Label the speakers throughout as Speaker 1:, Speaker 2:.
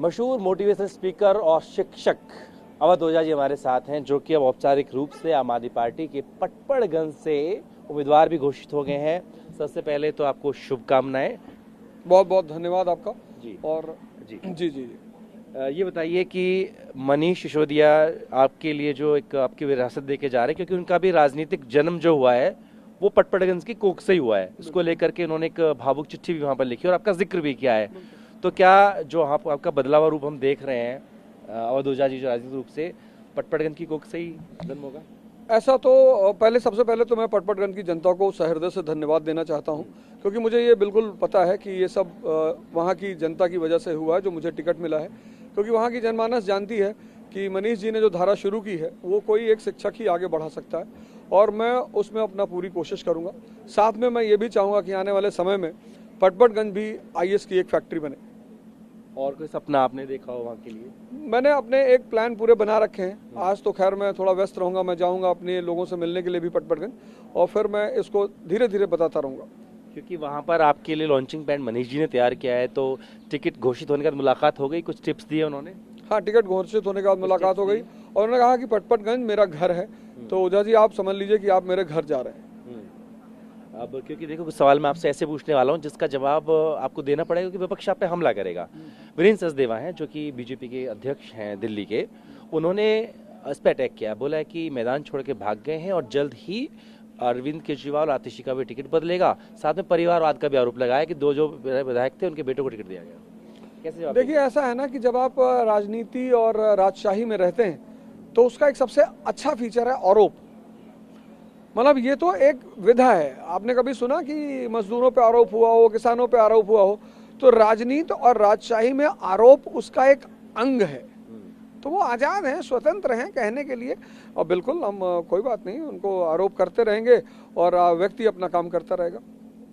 Speaker 1: मशहूर motivational speaker और शिक्षक अवध ओझा जी हमारे साथ हैं, जो कि अब औपचारिक रूप से आम आदमी पार्टी के पटपड़गंज से उम्मीदवार भी घोषित हो गए हैं। सबसे पहले तो आपको शुभकामनाएं।
Speaker 2: बहुत बहुत धन्यवाद आपका
Speaker 1: जी।
Speaker 2: और
Speaker 1: जी
Speaker 2: जी जी
Speaker 1: ये बताइए कि मनीष सिसोदिया आपके लिए जो एक आपकी विरासत दे के जा रहे हैं, क्योंकि उनका भी राजनीतिक जन्म जो हुआ है वो पटपड़गंज की कोख से ही हुआ है। इसको लेकर के उन्होंने एक भावुक चिट्ठी भी वहाँ पर लिखी और आपका जिक्र भी किया है। तो क्या जो आपका बदला हुआ रूप हम देख रहे हैं, अवध ओझा जी जो राजनीतिक रूप से पटपड़गंज की कोख से ही जन्म होगा?
Speaker 2: ऐसा तो सबसे पहले तो मैं पटपड़गंज की जनता को सहृदय से धन्यवाद देना चाहता हूं, क्योंकि मुझे ये बिल्कुल पता है कि ये सब वहां की जनता की वजह से हुआ है जो मुझे टिकट मिला है। क्योंकि वहां की जनमानस जानती है कि मनीष जी ने जो धारा शुरू की है वो कोई एक शिक्षक ही आगे बढ़ा सकता है, और मैं उसमें अपना पूरी कोशिश करूंगा। साथ में मैं ये भी चाहूँगा कि आने वाले समय में पटपड़गंज भी IAS की एक फैक्ट्री बने।
Speaker 1: और कोई सपना आपने देखा हो वहाँ के लिए?
Speaker 2: मैंने अपने एक प्लान पूरे बना रखे हैं। आज तो खैर मैं थोड़ा व्यस्त रहूंगा, मैं जाऊंगा अपने लोगों से मिलने के लिए भी पटपड़गंज, और फिर मैं इसको धीरे धीरे बताता रहूंगा।
Speaker 1: क्योंकि वहाँ पर आपके लिए लॉन्चिंग पैड मनीष जी ने तैयार किया है, तो टिकट घोषित होने के बाद मुलाकात हो गई, कुछ टिप्स दिए उन्होंने?
Speaker 2: हाँ, टिकट घोषित होने के बाद मुलाकात हो गई और उन्होंने कहा कि पटपड़गंज मेरा घर है, तो ओझा जी आप समझ लीजिए कि आप मेरे घर जा रहे हैं।
Speaker 1: अब क्योंकि देखो, कुछ सवाल मैं आपसे ऐसे पूछने वाला हूँ जिसका जवाब आपको देना पड़ेगा कि विपक्ष आप पे हमला करेगा। वीरेंद्र सचदेवा हैं जो कि बीजेपी के अध्यक्ष हैं दिल्ली के, उन्होंने इस पर अटैक किया, बोला है कि मैदान छोड़ के भाग गए हैं और जल्द ही अरविंद केजरीवाल और आतिशी का भी टिकट बदलेगा। साथ में परिवारवाद का भी आरोप लगाया कि दो जो विधायक थे उनके बेटों को टिकट दिया गया। कैसे जवाब?
Speaker 2: देखिए, ऐसा है ना कि जब आप राजनीति और राजशाही में रहते हैं तो उसका एक सबसे अच्छा फीचर है आरोप। मतलब ये तो एक विधा है। आपने कभी सुना कि मजदूरों पे आरोप हुआ हो, किसानों पे आरोप हुआ हो? तो राजनीति और राजशाही में आरोप उसका एक अंग है। तो वो आज़ाद हैं, स्वतंत्र हैं कहने के लिए, और बिल्कुल हम कोई बात नहीं, उनको आरोप करते रहेंगे और व्यक्ति अपना काम करता रहेगा।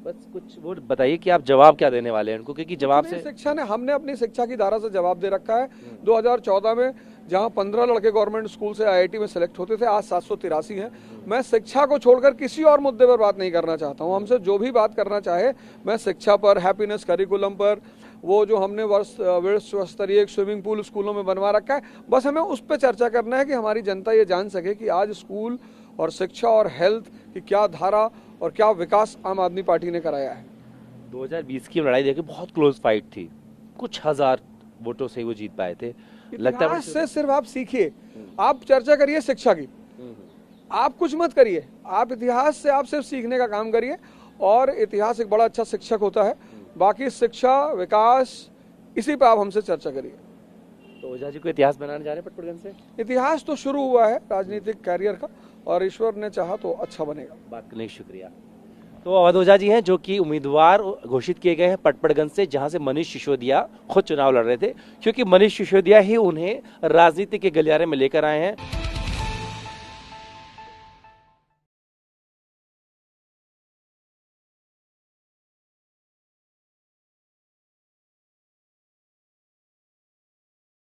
Speaker 1: बस कुछ वो बताइए कि आप जवाब क्या देने वाले हैं उनको, क्योंकि जवाब से
Speaker 2: शिक्षा ने, हमने अपनी शिक्षा की धारा से जवाब दे रखा है। 2014 में जहां 15 लड़के गवर्नमेंट स्कूल से IIT में सेलेक्ट होते थे, आज 783 हैं। मैं शिक्षा को छोड़कर किसी और मुद्दे पर बात नहीं करना चाहता हूं। हमसे जो भी बात करना चाहे, मैं शिक्षा पर, हैप्पीनेस करिकुलम पर, वो जो हमने विश्व स्तरीय स्विमिंग पूल स्कूलों में बनवा रखा है, बस हमें उस पर चर्चा करना है कि हमारी जनता ये जान सके कि आज स्कूल और शिक्षा और हेल्थ की क्या धारा और क्या विकास आम आदमी पार्टी ने कराया है।
Speaker 1: 2020 की लड़ाई देखिए, बहुत क्लोज फाइट थी, कुछ हजार वोटों से वो जीत पाए थे। लगता है
Speaker 2: से सिर्फ आप सीखिए, आप चर्चा करिए शिक्षा की, आप कुछ मत करिए, आप इतिहास से आप सिर्फ सीखने का काम करिए, और इतिहास एक बड़ा अच्छा शिक्षक होता है। बाकी शिक्षा, विकास, इसी पे आप हमसे चर्चा करिए।
Speaker 1: तो ओझा जी को इतिहास बनाने जा रहे हैं पटपड़गंज से?
Speaker 2: इतिहास तो शुरू हुआ है राजनीतिक कैरियर का, और ईश्वर ने चाहा तो अच्छा बनेगा।
Speaker 1: बात करने की शुक्रिया। तो अवध ओझा जी हैं जो कि उम्मीदवार घोषित किए गए हैं पटपड़गंज से, जहां से मनीष सिसोदिया खुद चुनाव लड़ रहे थे, क्योंकि मनीष सिसोदिया ही उन्हें राजनीति के गलियारे में लेकर आए हैं।